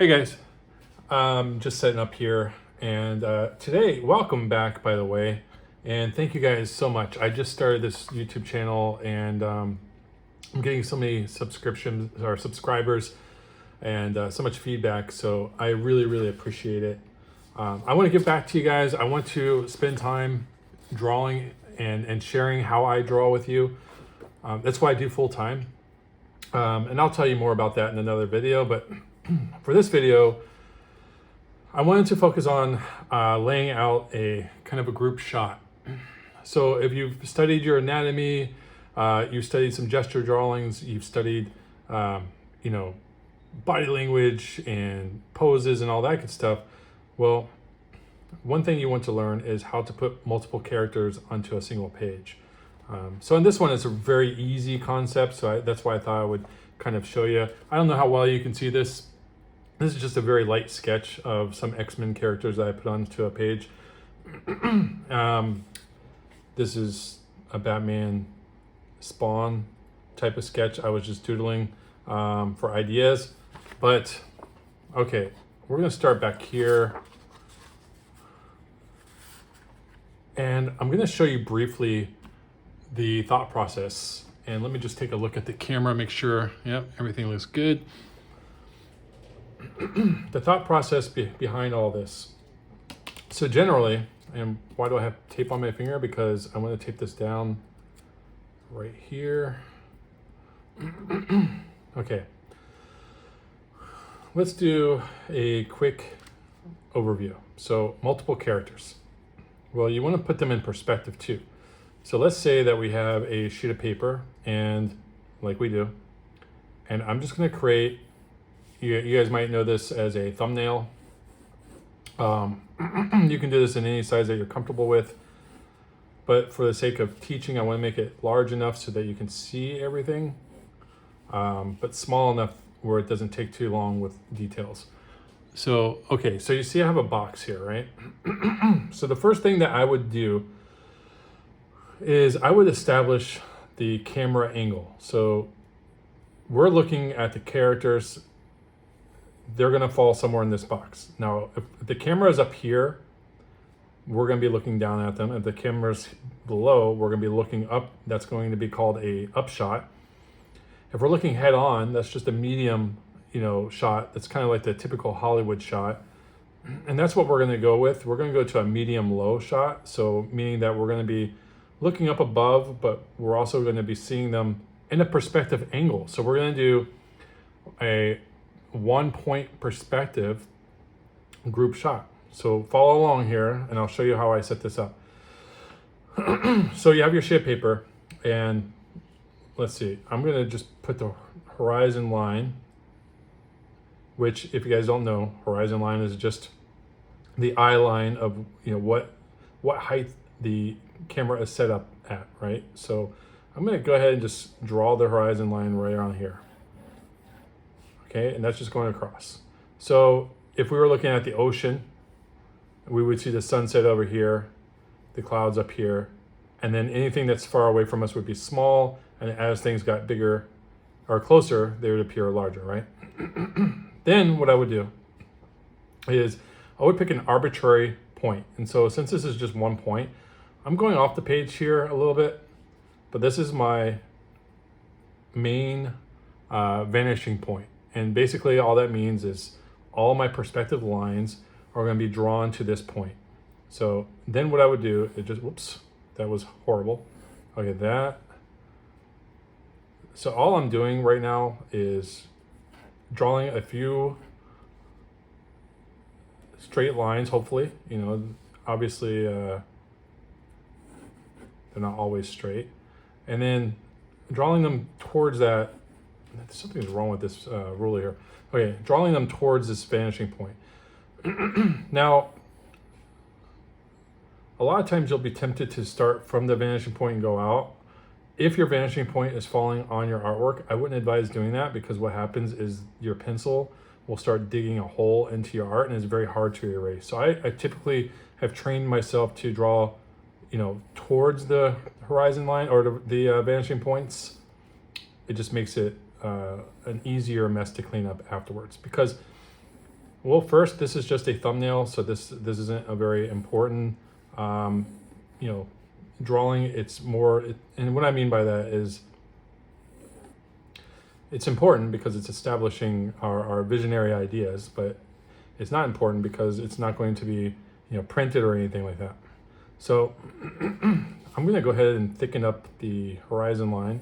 Hey guys, just setting up here, and today, welcome back, by the way, and thank you guys so much. I just started this YouTube channel, and I'm getting so many subscriptions or subscribers, and so much feedback. So I really appreciate it. I want to give back to you guys. I want to spend time drawing and sharing how I draw with you. That's why I do full time, and I'll tell you more about that in another video. But for this video, I wanted to focus on laying out a kind of a group shot. So if you've studied your anatomy, you've studied some gesture drawings, you've studied, body language and poses and all that good stuff. Well, one thing you want to learn is how to put multiple characters onto a single page. So in this one, it's a very easy concept. So that's why I thought I would kind of show you. I don't know how well you can see this. This is just a very light sketch of some X-Men characters that I put onto a page. This is a Batman Spawn type of sketch. I was just doodling for ideas. But, okay, we're going to start back here. And I'm going to show you briefly the thought process. And let me just take a look at the camera, make sure, yep, everything looks good. The thought process behind all this. So generally, and why do I have tape on my finger? Because I want to tape this down right here. Okay. Let's do a quick overview. So multiple characters. Well, you want to put them in perspective too. So let's say that we have a sheet of paper, and like we do, and I'm just going to create, you guys might know this as a thumbnail. You can do this in any size that you're comfortable with, but for the sake of teaching, I want to make it large enough so that you can see everything, but small enough where it doesn't take too long with details. So, okay, so you see I have a box here, right? So the first thing that I would do is I would establish the camera angle. So we're looking at the characters. They're going to fall somewhere in this box. Now, if the camera is up here, we're going to be looking down at them. If the camera's below, we're going to be looking up. That's going to be called a upshot. If we're looking head on, that's just a medium, shot. That's kind of like the typical Hollywood shot. And that's what we're going to go with. We're going to go to a medium low shot. So meaning that we're going to be looking up above, but we're also going to be seeing them in a perspective angle. So we're going to do a 1 point perspective group shot. So follow along here and I'll show you how I set this up. So you have your sheet of paper, and let's see, I'm going to just put the horizon line, which if you guys don't know, horizon line is just the eye line of what height the camera is set up at, right? So I'm going to go ahead and just draw the horizon line right on here. Okay, and that's just going across. So if we were looking at the ocean, we would see the sunset over here, the clouds up here, and then anything that's far away from us would be small, and as things got bigger or closer, they would appear larger, right? Then what I would do is I would pick an arbitrary point. And so since this is just 1 point, I'm going off the page here a little bit, but this is my main vanishing point. And basically all that means is all my perspective lines are going to be drawn to this point. So then what I would do is just, whoops, that was horrible. Okay, that. So all I'm doing right now is drawing a few straight lines, hopefully. Obviously they're not always straight. And then drawing them towards that. Something's wrong with this ruler here. Okay, drawing them towards this vanishing point. Now, a lot of times you'll be tempted to start from the vanishing point and go out. If your vanishing point is falling on your artwork, I wouldn't advise doing that, because what happens is your pencil will start digging a hole into your art and it's very hard to erase. So I typically have trained myself to draw, towards the horizon line or the vanishing points. It just makes it an easier mess to clean up afterwards, because Well, first, this is just a thumbnail, so this isn't a very important, um, you know, drawing. It's more, and what I mean by that is it's important because it's establishing our visionary ideas, but it's not important because it's not going to be, printed or anything like that. So I'm going to go ahead and thicken up the horizon line.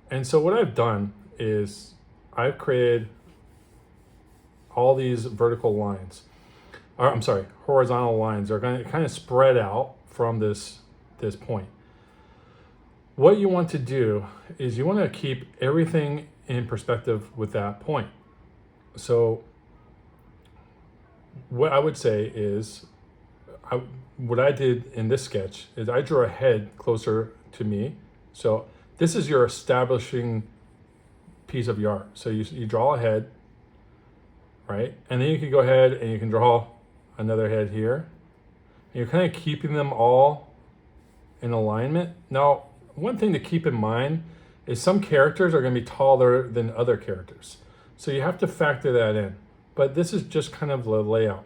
And so what I've done is I've created all these vertical lines, or I'm sorry, horizontal lines are going to kind of spread out from this point. What you want to do is you want to keep everything in perspective with that point. So what I would say is, what I did in this sketch is I drew a head closer to me. So this is your establishing piece of your art. So you draw a head, right? And then you can go ahead and you can draw another head here. And you're kind of keeping them all in alignment. Now, one thing to keep in mind is some characters are going to be taller than other characters. So you have to factor that in. But this is just kind of the layout.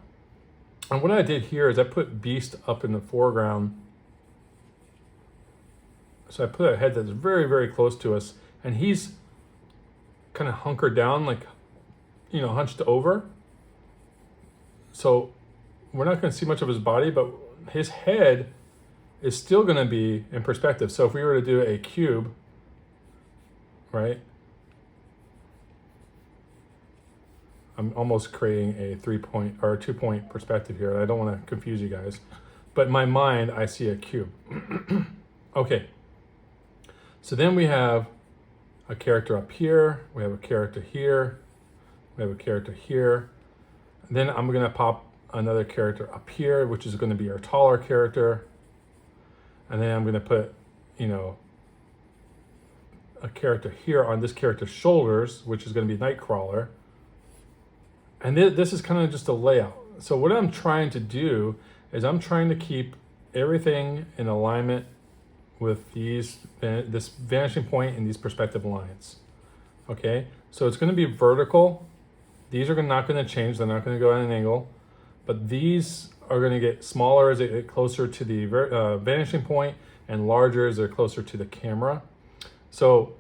And what I did here is I put Beast up in the foreground. So I put a head that's very, very close to us. And he's kind of hunkered down, like, hunched over. So we're not going to see much of his body, but his head is still going to be in perspective. So if we were to do a cube, right? I'm almost creating a 3-point or a 2-point perspective here. I don't want to confuse you guys, but in my mind, I see a cube. Okay. So then we have a character up here. We have a character here. We have a character here. And then I'm going to pop another character up here, which is going to be our taller character. And then I'm going to put, a character here on this character's shoulders, which is going to be Nightcrawler. And this is kind of just a layout. So what I'm trying to do is I'm trying to keep everything in alignment with this vanishing point and these perspective lines. Okay, so it's going to be vertical. These are not going to change. They're not going to go at an angle. But these are going to get smaller as they get closer to the vanishing point and larger as they're closer to the camera. So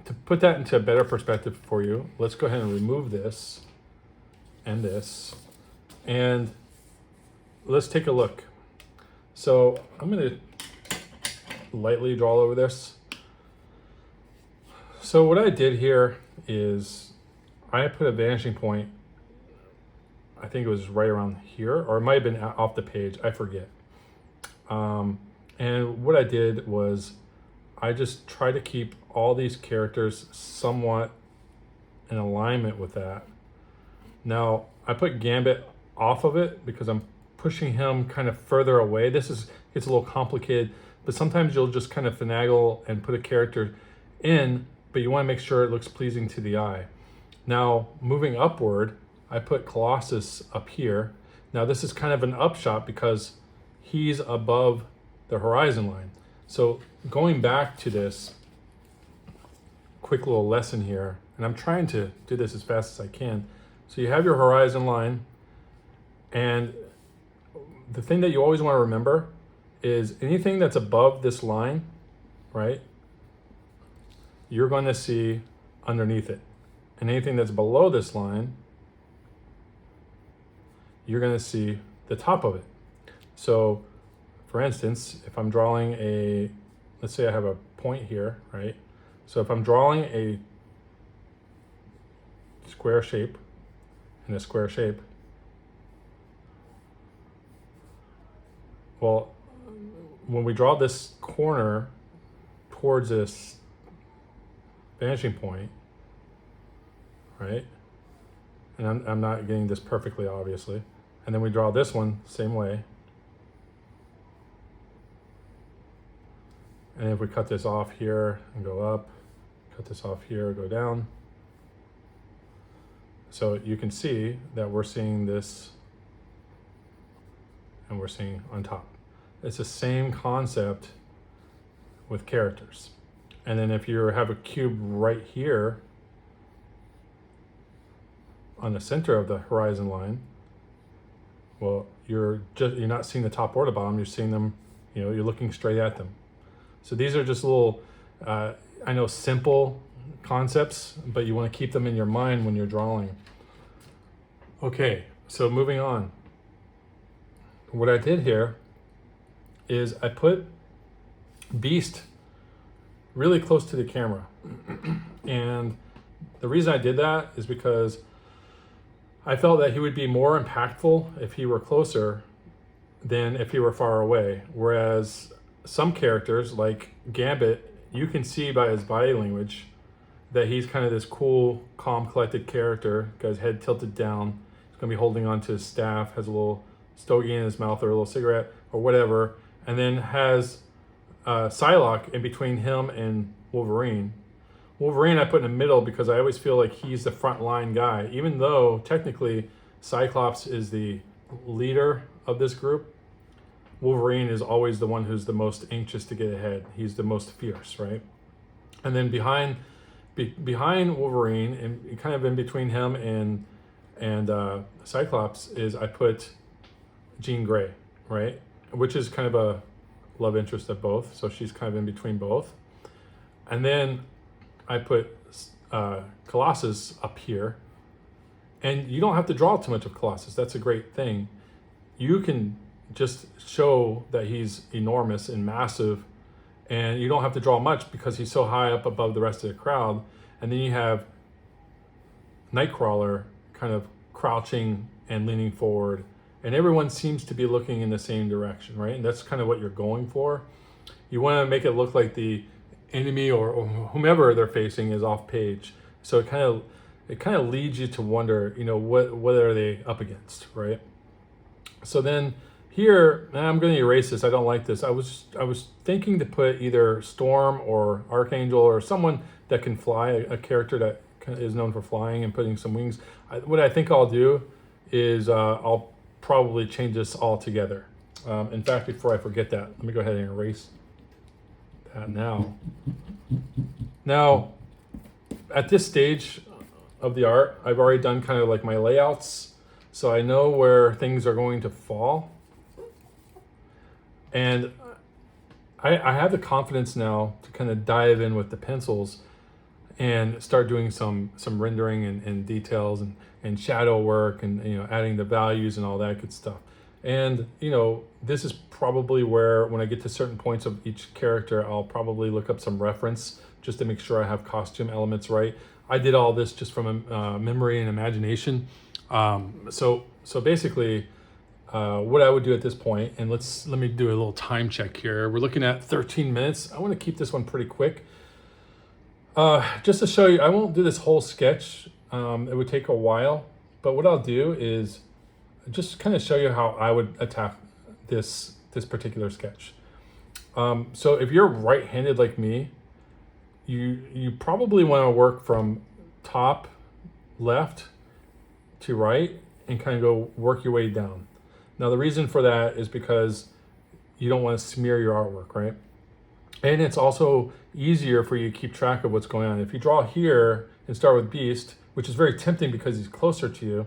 to put that into a better perspective for you, let's go ahead and remove this and this. And let's take a look. So I'm going to lightly draw over this. So what I did here is I put a vanishing point. I think it was right around here, or it might have been off the page. I forget. And what I did was I just try to keep all these characters somewhat in alignment with that. Now, I put Gambit off of it because I'm pushing him kind of further away. Gets a little complicated, but sometimes you'll just kind of finagle and put a character in, but you want to make sure it looks pleasing to the eye. Now, moving upward, I put Colossus up here. Now, this is kind of an upshot because he's above the horizon line. So going back to this quick little lesson here, and I'm trying to do this as fast as I can. So you have your horizon line, and the thing that you always want to remember is anything that's above this line, right, you're going to see underneath it. And anything that's below this line, you're going to see the top of it. So for instance, if I'm drawing let's say I have a point here, right? So if I'm drawing a square shape in a square shape, well, when we draw this corner towards this vanishing point, right? And I'm not getting this perfectly, obviously. And then we draw this one, same way. And if we cut this off here and go up, cut this off here, go down. So you can see that we're seeing this and we're seeing on top. It's the same concept with characters. And then if you have a cube right here, on the center of the horizon line, well, you're not seeing the top or the bottom. You're seeing them, you're looking straight at them. So these are just little, I know, simple concepts, but you want to keep them in your mind when you're drawing. Okay, so moving on. What I did here is I put Beast really close to the camera. And the reason I did that is because I felt that he would be more impactful if he were closer than if he were far away. Whereas some characters, like Gambit, you can see by his body language that he's kind of this cool, calm, collected character. Got his head tilted down. He's going to be holding on to his staff, has a little stogie in his mouth or a little cigarette or whatever, and then has Psylocke in between him and Wolverine. Wolverine I put in the middle because I always feel like he's the front line guy, even though technically Cyclops is the leader of this group. Wolverine is always the one who's the most anxious to get ahead. He's the most fierce, right? And then behind Wolverine, and kind of in between him and Cyclops, is I put Jean Grey, right? Which is kind of a love interest of both, so she's kind of in between both. And then I put Colossus up here, and you don't have to draw too much of Colossus. That's a great thing. You can just show that he's enormous and massive, and you don't have to draw much because he's so high up above the rest of the crowd. And then you have Nightcrawler kind of crouching and leaning forward, and everyone seems to be looking in the same direction, right? And that's kind of what you're going for. You want to make it look like the enemy or whomever they're facing is off page, so it kind of leads you to wonder, what are they up against, right? So then here, and I'm going to erase this. I don't like this. I was thinking to put either Storm or Archangel or someone that can fly, a character that is known for flying and putting some wings. What I think I'll do is I'll probably change this all together. In fact, before I forget that, let me go ahead and erase that now. Now, at this stage of the art, I've already done kind of like my layouts, so I know where things are going to fall. And I have the confidence now to kind of dive in with the pencils and start doing some rendering and details and shadow work and adding the values and all that good stuff. And this is probably where, when I get to certain points of each character, I'll probably look up some reference just to make sure I have costume elements right. I did all this just from memory and imagination. So basically, what I would do at this point, and let me do a little time check here. We're looking at 13 minutes. I want to keep this one pretty quick. Just to show you, I won't do this whole sketch. It would take a while, but what I'll do is just kind of show you how I would attack this particular sketch. So if you're right-handed like me, you probably want to work from top left to right and kind of go work your way down. Now the reason for that is because you don't want to smear your artwork, right? And it's also easier for you to keep track of what's going on. If you draw here and start with Beast, which is very tempting because he's closer to you,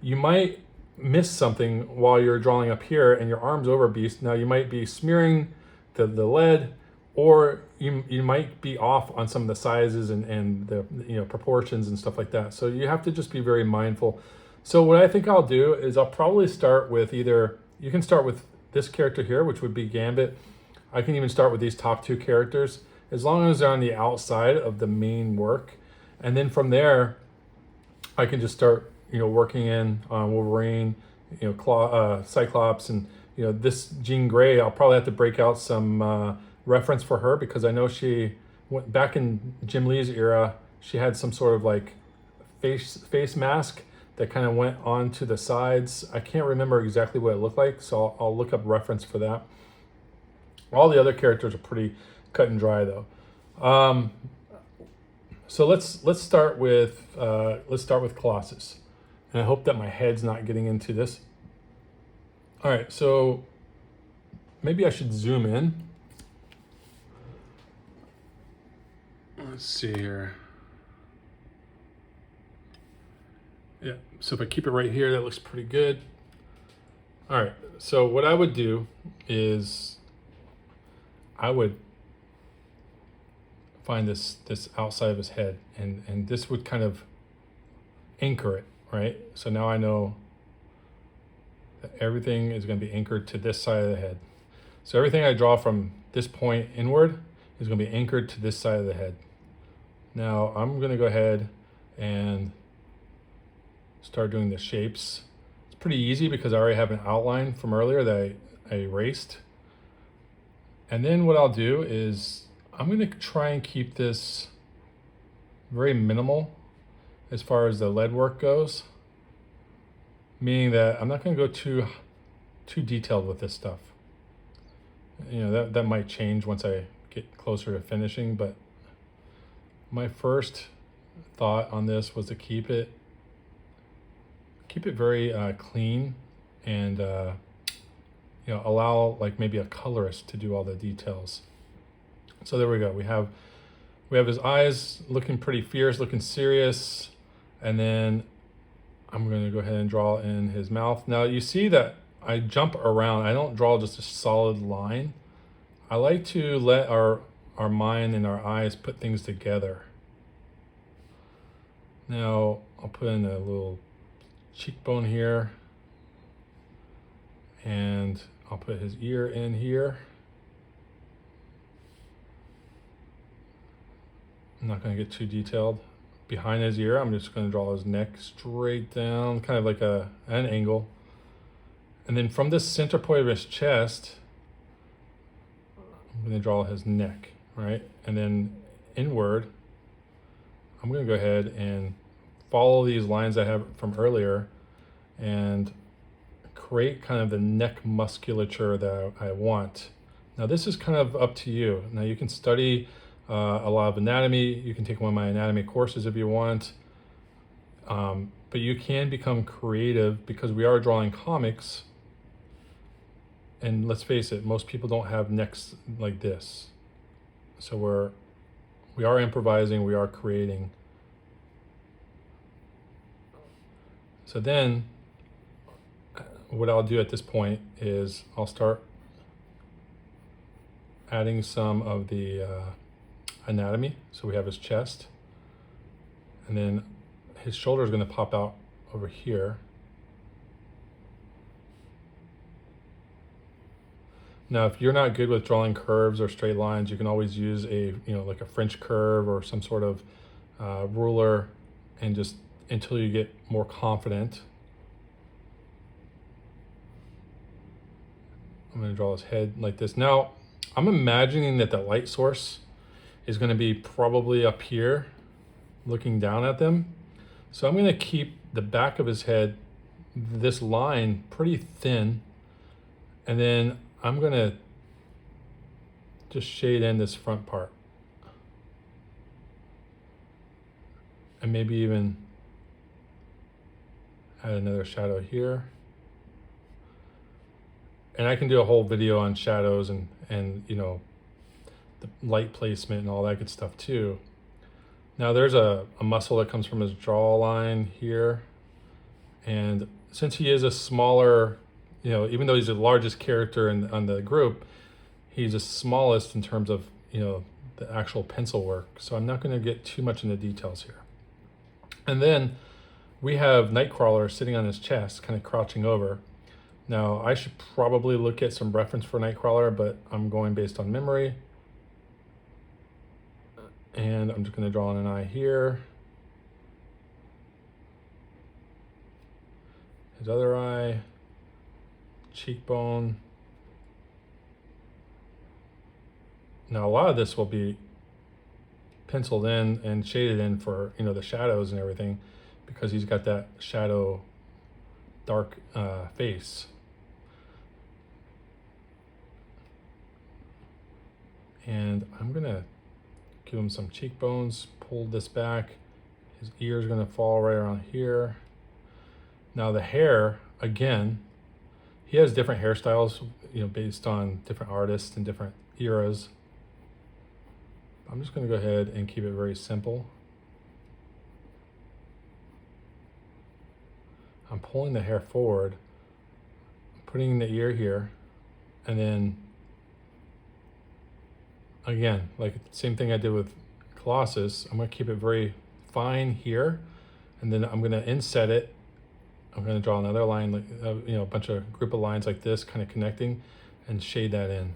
you might miss something while you're drawing up here and your arm's over Beast. Now you might be smearing the lead, or you might be off on some of the sizes and the proportions and stuff like that. So you have to just be very mindful. So what I think I'll do is I'll probably start with you can start with this character here, which would be Gambit. I can even start with these top two characters, as long as they're on the outside of the main work. And then from there, I can just start, working in on Wolverine, Cyclops, and this Jean Grey. I'll probably have to break out some reference for her, because I know she went back in Jim Lee's era. She had some sort of like face mask that kind of went on to the sides. I can't remember exactly what it looked like, so I'll look up reference for that. All the other characters are pretty cut and dry though. So let's start with Colossus, and I hope that my head's not getting into this. All right, so maybe I should zoom in. Let's see here. Yeah, so if I keep it right here, that looks pretty good. All right, so what I would do is I would find this outside of his head, and this would kind of anchor it, right? So now I know that everything is going to be anchored to this side of the head. So everything I draw from this point inward is going to be anchored to this side of the head. Now I'm going to go ahead and start doing the shapes. It's pretty easy because I already have an outline from earlier that I erased. And then what I'll do is I'm going to try and keep this very minimal as far as the lead work goes, meaning that I'm not going to go too detailed with this stuff. You know, that might change once I get closer to finishing, but my first thought on this was to keep it very clean, and you know, allow like maybe a colorist to do all the details. So there we go. We have his eyes looking pretty fierce, looking serious, and then I'm going to go ahead and draw in his mouth. Now you see that I jump around. I don't draw just a solid line. I like to let our mind and our eyes put things together. Now I'll put in a little cheekbone here, and I'll put his ear in here. I'm not going to get too detailed. Behind his ear, I'm just going to draw his neck straight down, kind of like an angle. And then from this center point of his chest, I'm going to draw his neck, right? And then inward, I'm going to go ahead and follow these lines I have from earlier and create kind of the neck musculature that I want. Now this is kind of up to you. Now you can study a lot of anatomy. You can take one of my anatomy courses if you want. But you can become creative because we are drawing comics. And let's face it, most people don't have necks like this. So we are improvising, we are creating. So then what I'll do at this point is I'll start adding some of the anatomy. So we have his chest, and then his shoulder is going to pop out over here. Now, if you're not good with drawing curves or straight lines, you can always use like a French curve or some sort of ruler, and just until you get more confident. I'm going to draw his head like this. Now, I'm imagining that the light source is going to be probably up here looking down at them. So I'm going to keep the back of his head, this line, pretty thin. And then I'm going to just shade in this front part. And maybe even add another shadow here. And I can do a whole video on shadows and you know, the light placement and all that good stuff too. Now there's a muscle that comes from his jawline here. And since he is a smaller, you know, even though he's the largest character on the group, he's the smallest in terms of, you know, the actual pencil work. So I'm not going to get too much into details here. And then we have Nightcrawler sitting on his chest, kind of crouching over. Now, I should probably look at some reference for Nightcrawler, but I'm going based on memory. And I'm just going to draw in an eye here. His other eye, cheekbone. Now, a lot of this will be penciled in and shaded in for, you know, the shadows and everything, because he's got that shadow dark face. And I'm gonna give him some cheekbones, pull this back. His ear is gonna fall right around here. Now the hair, again, he has different hairstyles, you know, based on different artists and different eras. I'm just gonna go ahead and keep it very simple. I'm pulling the hair forward, putting the ear here, and then again, like the same thing I did with Colossus, I'm going to keep it very fine here, and then I'm going to inset it. I'm going to draw another line, like a bunch of group of lines like this, kind of connecting, and shade that in.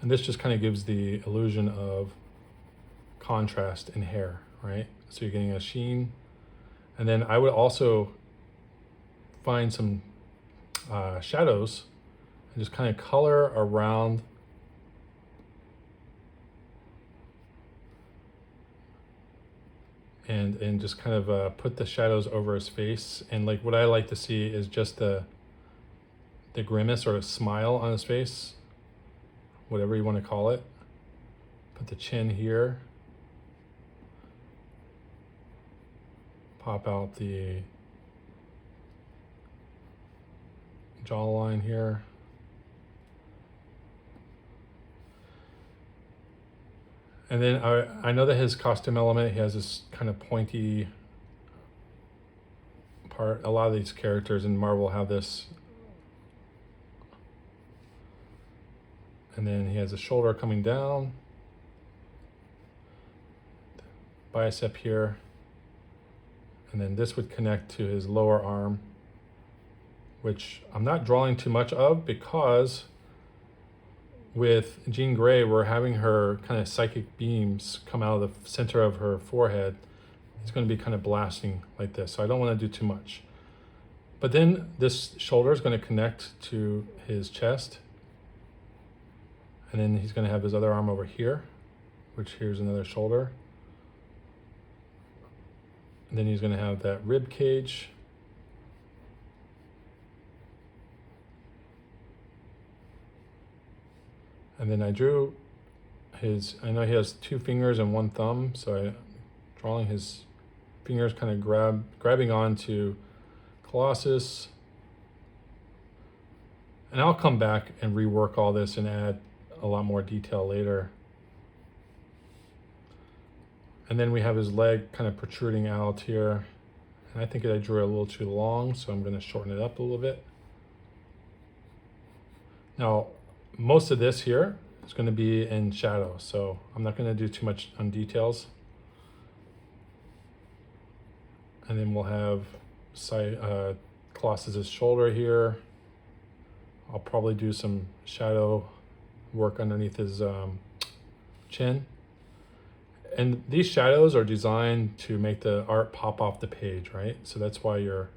And this just kind of gives the illusion of contrast in hair, right? So you're getting a sheen. And then I would also find some shadows and just kind of color around and just kind of put the shadows over his face. And like what I like to see is just the grimace or a smile on his face, whatever you want to call it. Put the chin here. Pop out the jawline here. And then I know that his costume element, he has this kind of pointy part. A lot of these characters in Marvel have this. And then he has a shoulder coming down, bicep here, and then this would connect to his lower arm, which I'm not drawing too much of because with Jean Grey, we're having her kind of psychic beams come out of the center of her forehead. It's going to be kind of blasting like this, so I don't want to do too much. But then this shoulder is going to connect to his chest. And then he's going to have his other arm over here, which here's another shoulder. And then he's going to have that rib cage. And then I drew I know he has 2 fingers and 1 thumb, so I'm drawing his fingers kind of grabbing onto Colossus. And I'll come back and rework all this and add a lot more detail later. And then we have his leg kind of protruding out here. And I think I drew it a little too long, so I'm going to shorten it up a little bit. Now, most of this here is going to be in shadow, so I'm not going to do too much on details. And then we'll have Colossus's shoulder here. I'll probably do some shadow work underneath his chin. And these shadows are designed to make the art pop off the page, right? So that's why you're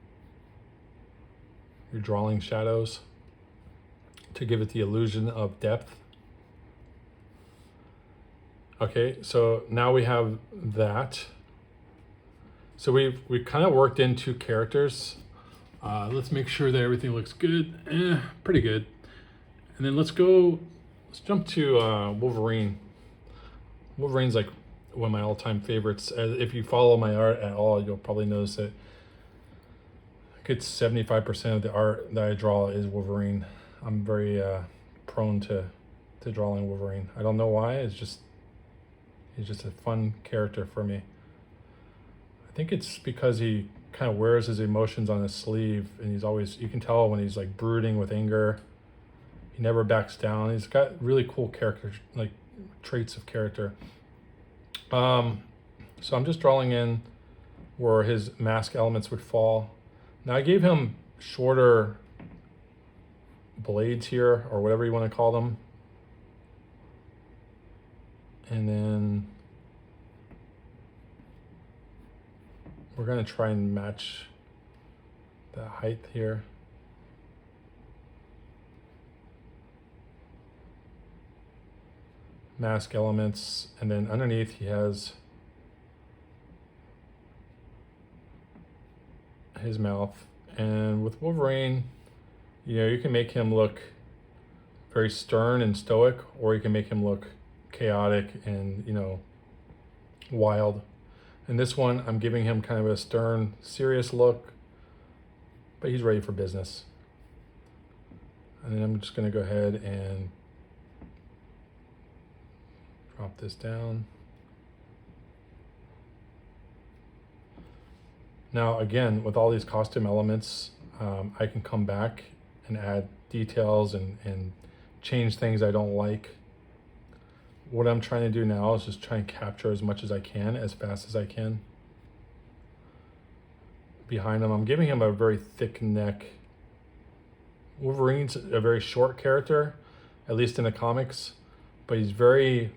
drawing shadows, to give it the illusion of depth. Okay, so now we have that. So we've kind of worked in 2 characters. Let's make sure that everything looks good. Pretty good. And then let's jump to Wolverine. Wolverine's like one of my all-time favorites. If you follow my art at all, you'll probably notice that a good 75% of the art that I draw is Wolverine. I'm very prone to drawing Wolverine. I don't know why. He's just a fun character for me. I think it's because he kind of wears his emotions on his sleeve, and you can tell when he's like brooding with anger. He never backs down. He's got really cool character, like traits of character. So I'm just drawing in where his mask elements would fall. Now I gave him shorter blades here, or whatever you want to call them. And then we're going to try and match the height here. Mask elements, and then underneath he has his mouth. And with Wolverine, you can make him look very stern and stoic, or you can make him look chaotic and wild. And this one, I'm giving him kind of a stern, serious look, but he's ready for business. And then I'm just going to go ahead and drop this down. Now, again, with all these costume elements, I can come back and add details and change things I don't like. What I'm trying to do now is just try and capture as much as I can, as fast as I can. Behind him, I'm giving him a very thick neck. Wolverine's a very short character, at least in the comics, but he's very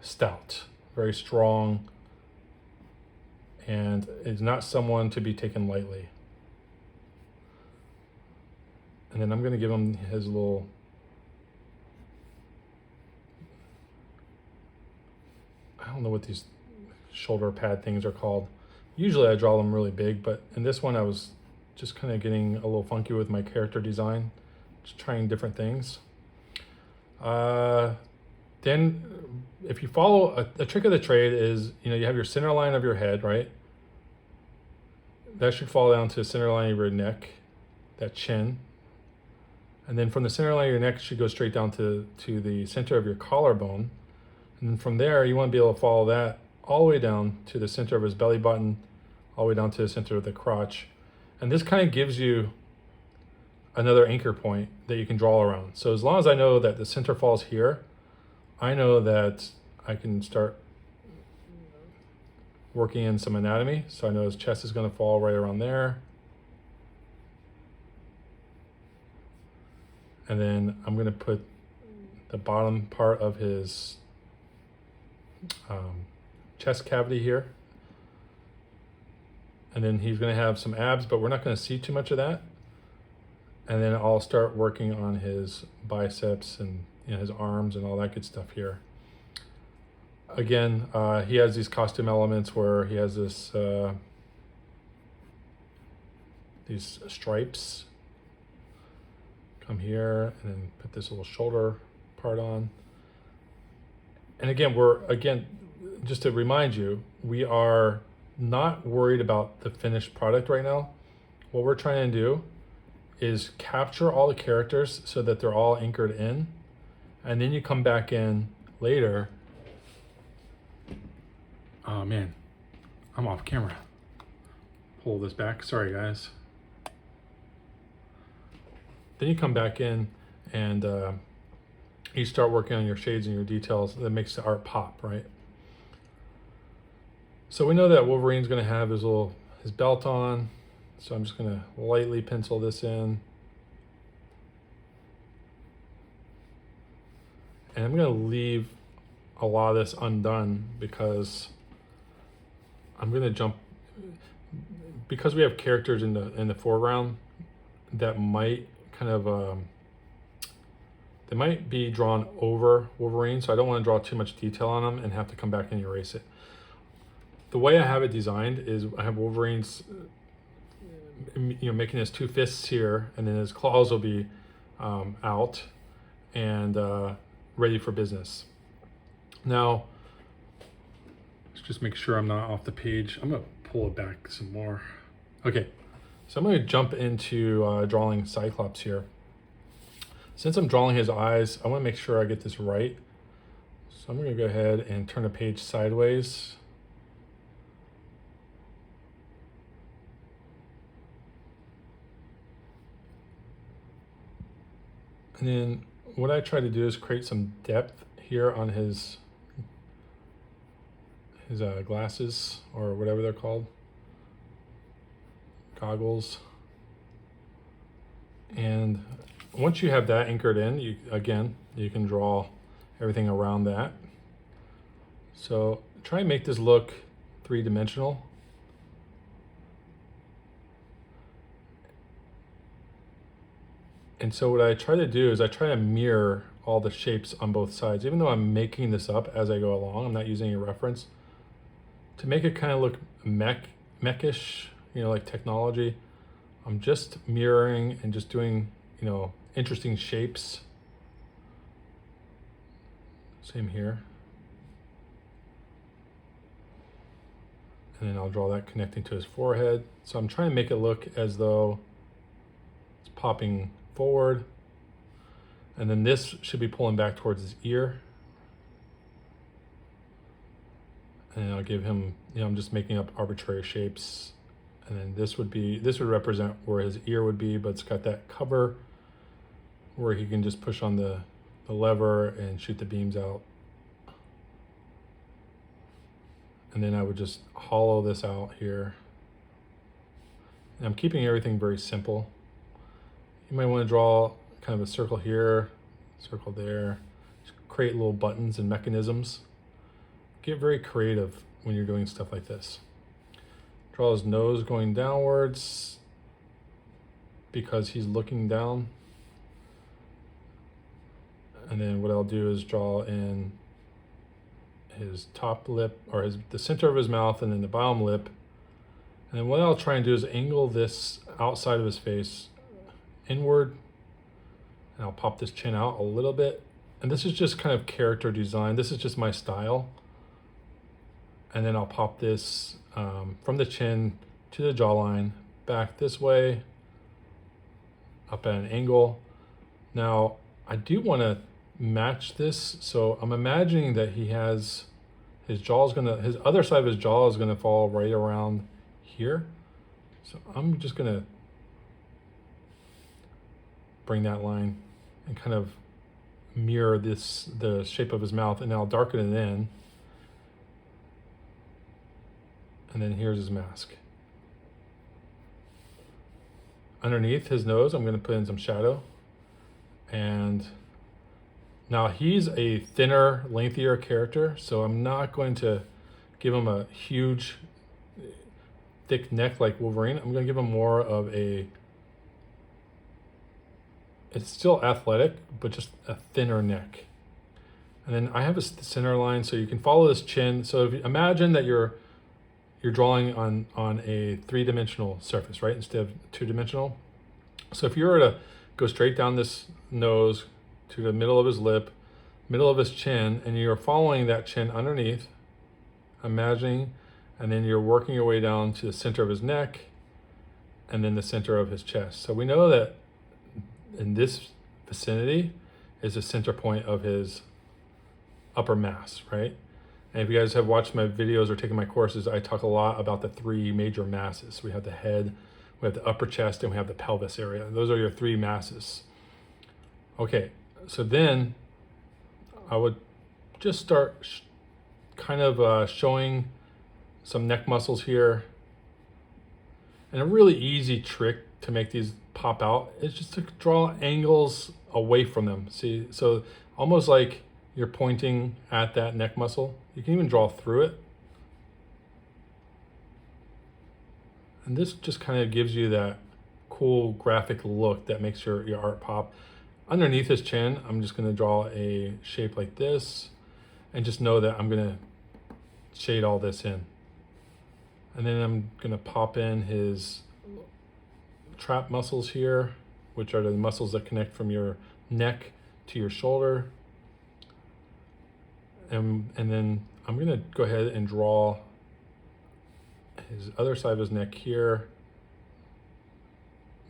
stout, very strong, and is not someone to be taken lightly. And then I'm going to give him his little I don't know what these shoulder pad things are called. Usually I draw them really big, but in this one I was just kind of getting a little funky with my character design, just trying different things. Then if you follow, a trick of the trade is, you have your center line of your head, right? That should fall down to the center line of your neck, that chin. And then from the center line of your neck, it should go straight down to the center of your collarbone. And then from there, you want to be able to follow that all the way down to the center of his belly button, all the way down to the center of the crotch. And this kind of gives you another anchor point that you can draw around. So as long as I know that the center falls here, I know that I can start working in some anatomy. So I know his chest is going to fall right around there. And then I'm going to put the bottom part of his chest cavity here. And then he's going to have some abs, but we're not going to see too much of that. And then I'll start working on his biceps and his arms and all that good stuff here. Again, he has these costume elements where he has this these stripes. Come here and then put this little shoulder part on. And again, just to remind you, we are not worried about the finished product right now. What we're trying to do is capture all the characters so that they're all anchored in, and then you come back in later. Oh man, I'm off camera. Pull this back, sorry guys. Then you come back in and you start working on your shades and your details. That makes the art pop, right? So we know that Wolverine's going to have his belt on. So I'm just going to lightly pencil this in. And I'm going to leave a lot of this undone because I'm going to jump, because we have characters in the foreground that might kind of they might be drawn over Wolverine, so I don't want to draw too much detail on them and have to come back and erase it. The way I have it designed is I have Wolverine's making his two fists here, and then his claws will be out and ready for business. Now let's just make sure I'm not off the page. I'm gonna pull it back some more. Okay, so I'm going to jump into drawing Cyclops here. Since I'm drawing his eyes, I want to make sure I get this right. So I'm going to go ahead and turn the page sideways. And then what I try to do is create some depth here on his glasses, or whatever they're called. Goggles. And once you have that anchored in, you can draw everything around that. So try and make this look three-dimensional. And so what I try to do is I try to mirror all the shapes on both sides. Even though I'm making this up as I go along, I'm not using a reference. To make it kind of look mechish, like technology, I'm just mirroring and just doing, interesting shapes. Same here. And then I'll draw that connecting to his forehead. So I'm trying to make it look as though it's popping forward. And then this should be pulling back towards his ear. And I'll give him, I'm just making up arbitrary shapes. And then this would represent where his ear would be, but it's got that cover where he can just push on the lever and shoot the beams out. And then I would just hollow this out here. And I'm keeping everything very simple. You might want to draw kind of a circle here, circle there, just create little buttons and mechanisms. Get very creative when you're doing stuff like this. Draw his nose going downwards because he's looking down. And then what I'll do is draw in his top lip, or the center of his mouth, and then the bottom lip. And then what I'll try and do is angle this outside of his face inward. And I'll pop this chin out a little bit. And this is just kind of character design. This is just my style. And then I'll pop this from the chin to the jawline, back this way, up at an angle. Now, I do want to match this, so I'm imagining that he has his other side of his jaw is gonna fall right around here. So I'm just gonna bring that line and kind of mirror the shape of his mouth, and I'll darken it in. And then here's his mask. Underneath his nose, I'm gonna put in some shadow. And now he's a thinner, lengthier character, so I'm not going to give him a huge, thick neck like Wolverine. I'm gonna give him more of it's still athletic, but just a thinner neck. And then I have a center line, so you can follow this chin. So if you imagine that you're drawing on a three-dimensional surface, right, instead of two-dimensional. So if you were to go straight down this nose to the middle of his lip, middle of his chin, and you're following that chin underneath, imagining, and then you're working your way down to the center of his neck, and then the center of his chest. So we know that in this vicinity is the center point of his upper mass, right? And if you guys have watched my videos or taken my courses, I talk a lot about the three major masses. We have the head, we have the upper chest, and we have the pelvis area. Those are your three masses. Okay, so then I would just start kind of showing some neck muscles here. And a really easy trick to make these pop out is just to draw angles away from them. See, so almost like you're pointing at that neck muscle. You can even draw through it. And this just kind of gives you that cool graphic look that makes your art pop. Underneath his chin, I'm just gonna draw a shape like this, and just know that I'm gonna shade all this in. And then I'm gonna pop in his trap muscles here, which are the muscles that connect from your neck to your shoulder. And then I'm gonna go ahead and draw his other side of his neck here.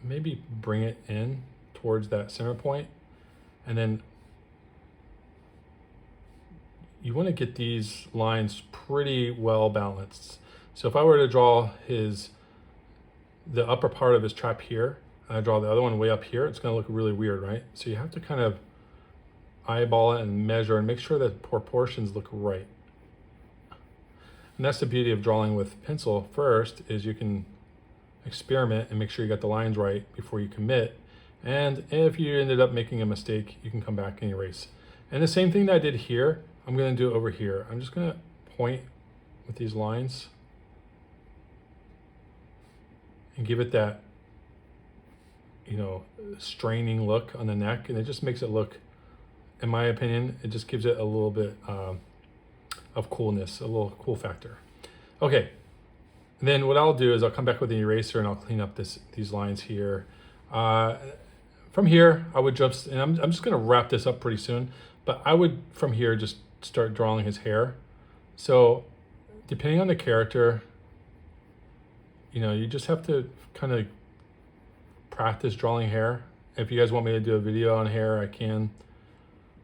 Maybe bring it in towards that center point. And then you wanna get these lines pretty well balanced. So if I were to draw the upper part of his trap here, and I draw the other one way up here, it's gonna look really weird, right? So you have to kind of eyeball it and measure and make sure that proportions look right. And that's the beauty of drawing with pencil. First is you can experiment and make sure you got the lines right before you commit. And if you ended up making a mistake, you can come back and erase. And the same thing that I did here, I'm gonna do over here. I'm just gonna point with these lines and give it that, straining look on the neck. And it just makes it look, in my opinion, it just gives it a little bit of coolness, a little cool factor. Okay, and then what I'll do is I'll come back with an eraser and I'll clean up these lines here. From here, I would just, and I'm just gonna wrap this up pretty soon, but I would, from here, just start drawing his hair. So depending on the character, you just have to kind of practice drawing hair. If you guys want me to do a video on hair, I can.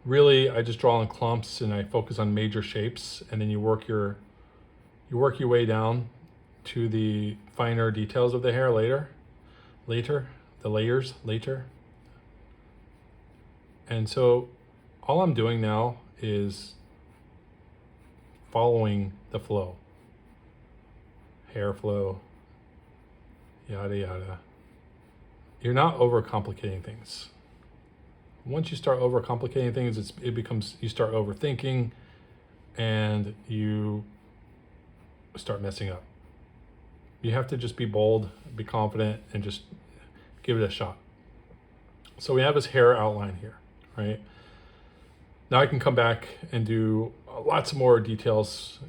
Really, I just draw in clumps and I focus on major shapes, and then you work your You work your way down to the finer details of the hair later, the layers later. And so all I'm doing now is following the flow. Hair flow, yada yada. You're not overcomplicating things. Once you start overcomplicating things, you start overthinking and you start messing up. You have to just be bold, be confident, and just give it a shot. So we have his hair outline here, right? Now I can come back and do lots more details,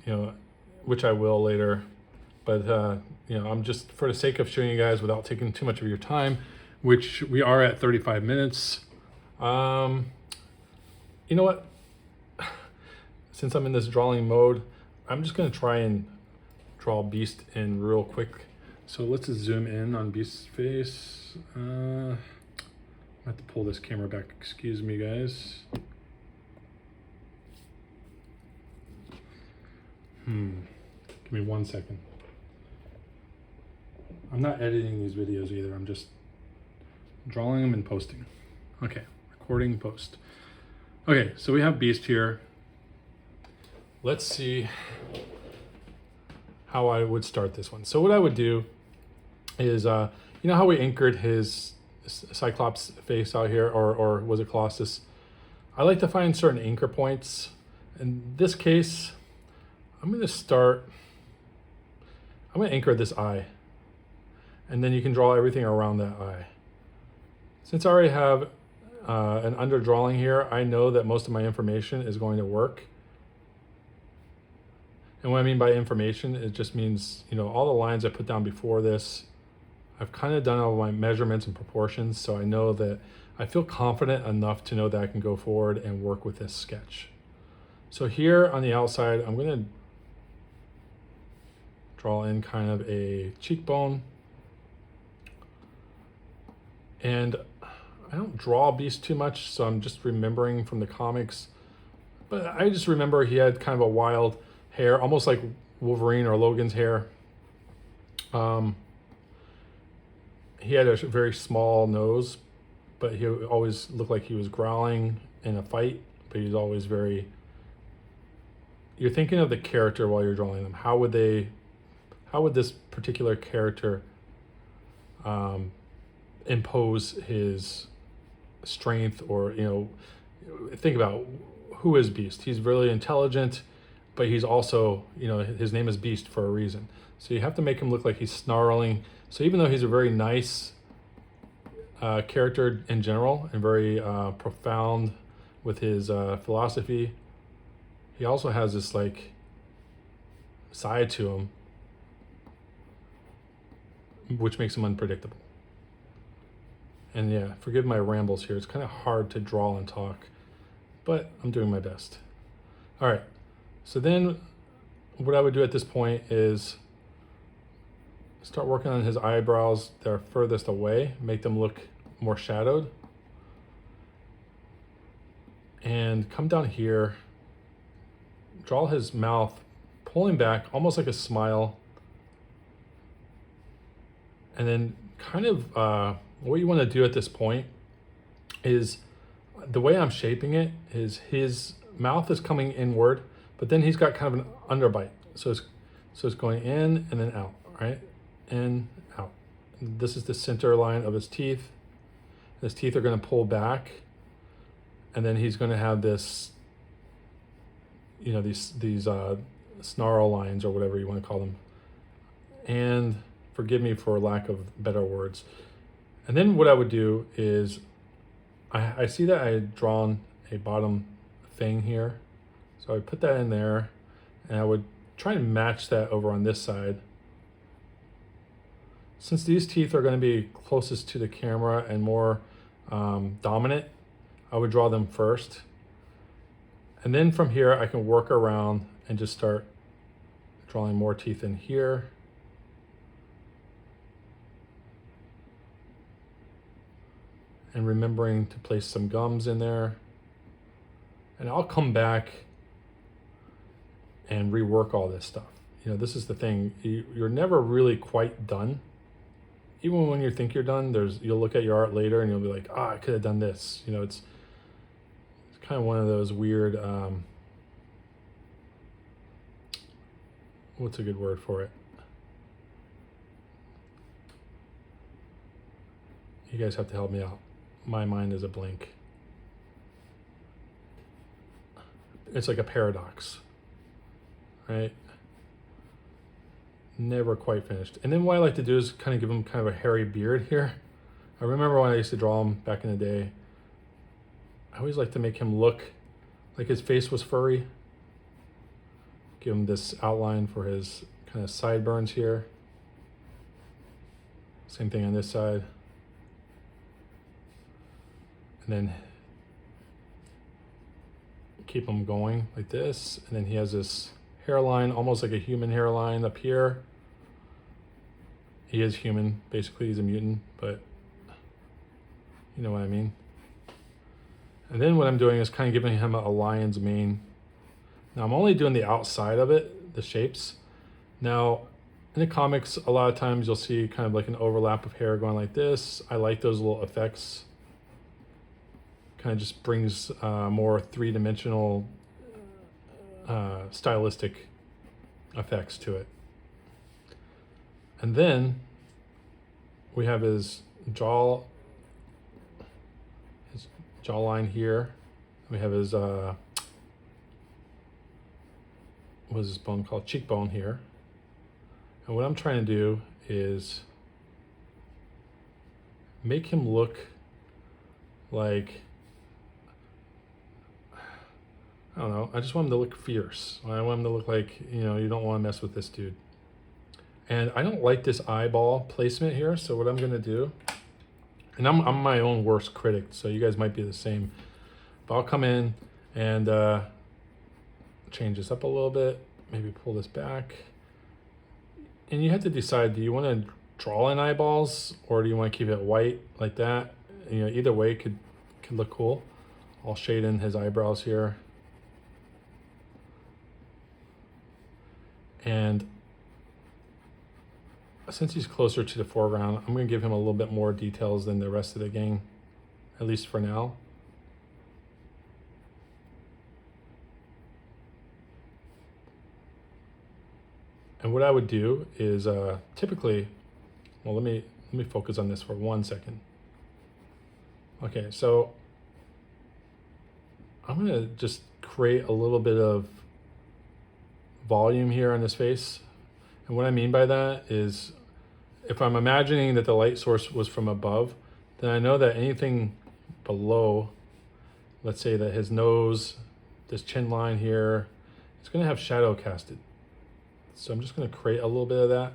which I will later. But, I'm just, for the sake of showing you guys without taking too much of your time, which we are at 35 minutes. You know what? Since I'm in this drawing mode, I'm just going to try and draw Beast in real quick. So let's zoom in on Beast's face. I have to pull this camera back. Excuse me, guys. Give me 1 second. I'm not editing these videos either. I'm just drawing them and posting. Okay, recording, post. Okay, so we have Beast here. Let's see how I would start this one. So what I would do is, you know how we anchored his Cyclops face out here, or was it Colossus? I like to find certain anchor points. In this case, I'm going to anchor this eye. And then you can draw everything around that eye. Since I already have an underdrawing here, I know that most of my information is going to work. And what I mean by information, it just means, all the lines I put down before this, I've kind of done all my measurements and proportions, so I know that I feel confident enough to know that I can go forward and work with this sketch. So here on the outside, I'm going to draw in kind of a cheekbone. And I don't draw Beast too much, so I'm just remembering from the comics. But I just remember he had kind of a wild hair, almost like Wolverine or Logan's hair. He had a very small nose, but he always looked like he was growling in a fight, but he's always very... You're thinking of the character while you're drawing them. How would this particular character impose his strength, or think about who is Beast. He's really intelligent, but he's also, his name is Beast for a reason. So you have to make him look like he's snarling. So even though he's a very nice character in general and very profound with his philosophy, he also has this side to him which makes him unpredictable. And yeah, forgive my rambles here. It's kind of hard to draw and talk, but I'm doing my best. All right, so then what I would do at this point is start working on his eyebrows that are furthest away, make them look more shadowed. And come down here, draw his mouth, pulling back, almost like a smile. And then kind of what you want to do at this point is, the way I'm shaping it is his mouth is coming inward, but then he's got kind of an underbite. So it's going in and then out, right? In, out. This is the center line of his teeth. His teeth are going to pull back, and then he's going to have this, these snarl lines, or whatever you want to call them. And forgive me for lack of better words. And then what I would do is, I see that I had drawn a bottom thing here. So I would put that in there, and I would try and match that over on this side. Since these teeth are going to be closest to the camera and more dominant, I would draw them first. And then from here, I can work around and just start drawing more teeth in here. And remembering to place some gums in there. And I'll come back and rework all this stuff. this is the thing. You're never really quite done. Even when you think you're done, you'll look at your art later and you'll be like, I could have done this. It's kind of one of those weird, what's a good word for it? You guys have to help me out. My mind is a blank. It's like a paradox, right? Never quite finished. And then what I like to do is kind of give him kind of a hairy beard here. I remember when I used to draw him back in the day, I always like to make him look like his face was furry. Give him this outline for his kind of sideburns here. Same thing on this side. And then keep him going like this. And then he has this hairline, almost like a human hairline up here. He is human, basically he's a mutant, but you know what I mean. And then what I'm doing is kind of giving him a lion's mane. Now I'm only doing the outside of it, the shapes. Now in the comics, a lot of times you'll see kind of like an overlap of hair going like this. I like those little effects. Kind of just brings more three-dimensional stylistic effects to it. And then we have his jawline here. We have his what is this bone called? Cheekbone here. And what I'm trying to do is make him look like, I don't know, I just want him to look fierce. I want him to look like, you don't want to mess with this dude. And I don't like this eyeball placement here, so what I'm gonna do, and I'm my own worst critic, so you guys might be the same, but I'll come in and change this up a little bit, maybe pull this back. And you have to decide, do you wanna draw in eyeballs or do you wanna keep it white like that? Either way could look cool. I'll shade in his eyebrows here. And since he's closer to the foreground, I'm going to give him a little bit more details than the rest of the gang, at least for now. And what I would do is typically, well, let me focus on this for 1 second. Okay, so I'm going to just create a little bit of volume here on his face. And what I mean by that is, if I'm imagining that the light source was from above, then I know that anything below, let's say that his nose, this chin line here, it's going to have shadow casted. So I'm just going to create a little bit of that.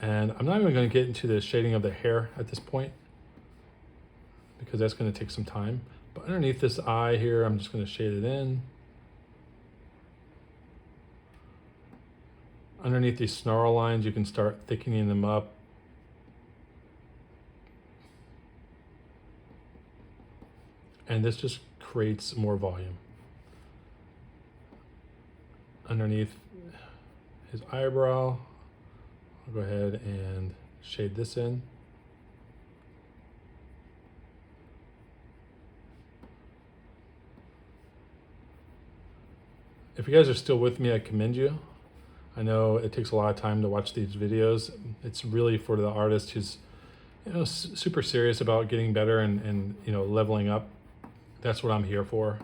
And I'm not even going to get into the shading of the hair at this point, because that's going to take some time. But underneath this eye here, I'm just going to shade it in. Underneath these snarl lines, you can start thickening them up. And this just creates more volume. Underneath his eyebrow, I'll go ahead and shade this in. If you guys are still with me, I commend you. I know it takes a lot of time to watch these videos. It's really for the artist who's, super serious about getting better and leveling up. That's what I'm here for.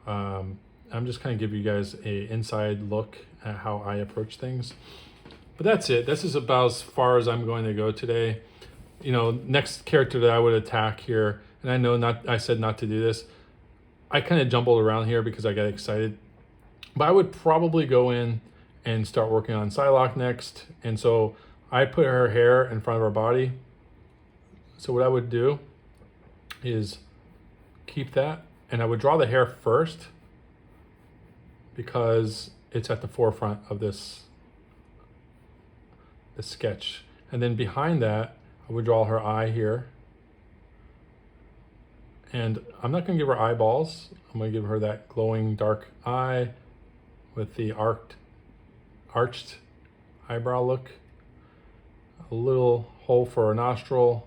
I'm just kind of give you guys a inside look at how I approach things. But that's it. This is about as far as I'm going to go today. Next character that I would attack here, and I know I said not to do this. I kind of jumbled around here because I got excited. But I would probably go in and start working on Psylocke next. And so I put her hair in front of her body. So what I would do is keep that, and I would draw the hair first because it's at the forefront of this sketch. And then behind that, I would draw her eye here. And I'm not going to give her eyeballs. I'm going to give her that glowing dark eye with the arced arched eyebrow look. A little hole for a nostril.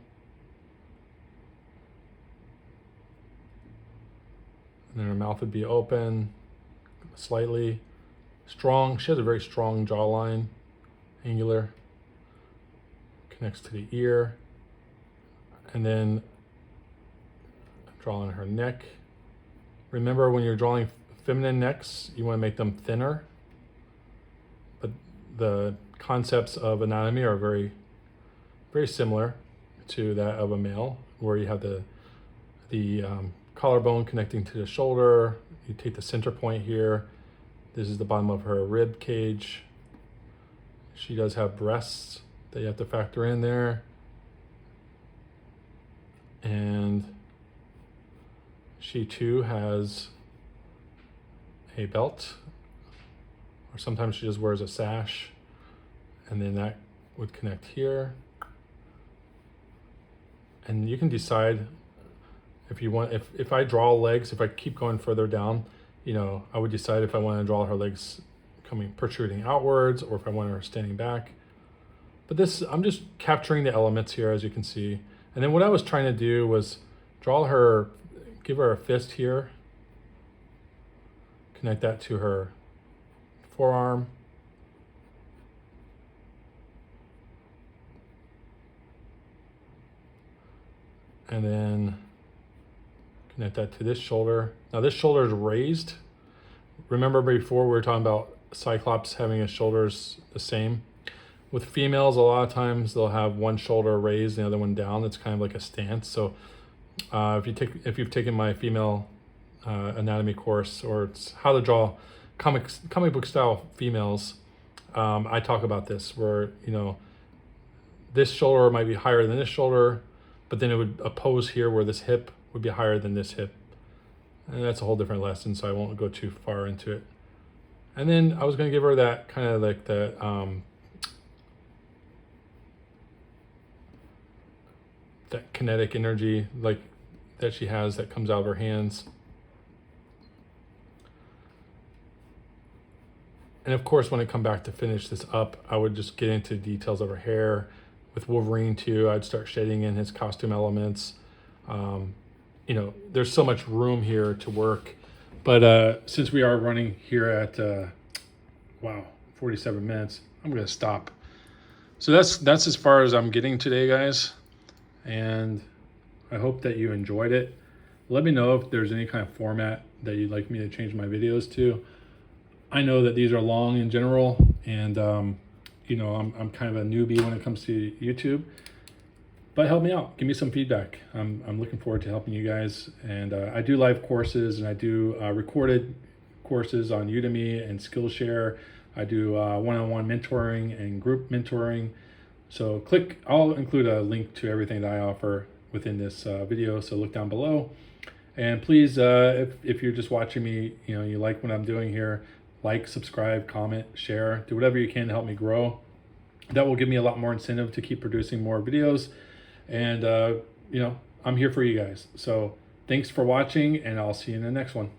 And then her mouth would be open, slightly strong. She has a very strong jawline, angular. Connects to the ear. And then drawing her neck. Remember, when you're drawing feminine necks, you want to make them thinner. But the concepts of anatomy are very, very similar to that of a male, where you have the collarbone connecting to the shoulder. You take the center point here. This is the bottom of her rib cage. She does have breasts that you have to factor in there. And she too has a belt, or sometimes she just wears a sash, and then that would connect here. And you can decide if you want, if I draw legs, if I keep going further down, you know, I would decide if I want to draw her legs protruding outwards, or if I want her standing back. But this, I'm just capturing the elements here, as you can see. And then what I was trying to do was draw her, give her a fist here, connect that to her forearm. And then connect that to this shoulder. Now this shoulder is raised. Remember before we were talking about Cyclops having his shoulders the same? With females, a lot of times they'll have one shoulder raised and the other one down. It's kind of like a stance. So if you've taken my female anatomy course, or it's how to draw comic book style females, I talk about this, where, you know, this shoulder might be higher than this shoulder, but then it would oppose here where this hip would be higher than this hip. And that's a whole different lesson, so I won't go too far into it. And then I was going to give her that kind of like that that kinetic energy like that she has that comes out of her hands. And of course, when I come back to finish this up, I would just get into details of her hair. With Wolverine too, I'd start shading in his costume elements. You know, there's so much room here to work. But since we are running here at, 47 minutes, I'm gonna stop. So that's as far as I'm getting today, guys. And I hope that you enjoyed it. Let me know if there's any kind of format that you'd like me to change my videos to. I know that these are long in general, and you know, I'm kind of a newbie when it comes to YouTube, but help me out. Give me some feedback. I'm looking forward to helping you guys. And I do live courses, and I do recorded courses on Udemy and Skillshare. I do one-on-one mentoring and group mentoring. So I'll include a link to everything that I offer within this video. So look down below. And please, if you're just watching me, you know, you like what I'm doing here, like, subscribe, comment, share, do whatever you can to help me grow. That will give me a lot more incentive to keep producing more videos. And, you know, I'm here for you guys. So thanks for watching, and I'll see you in the next one.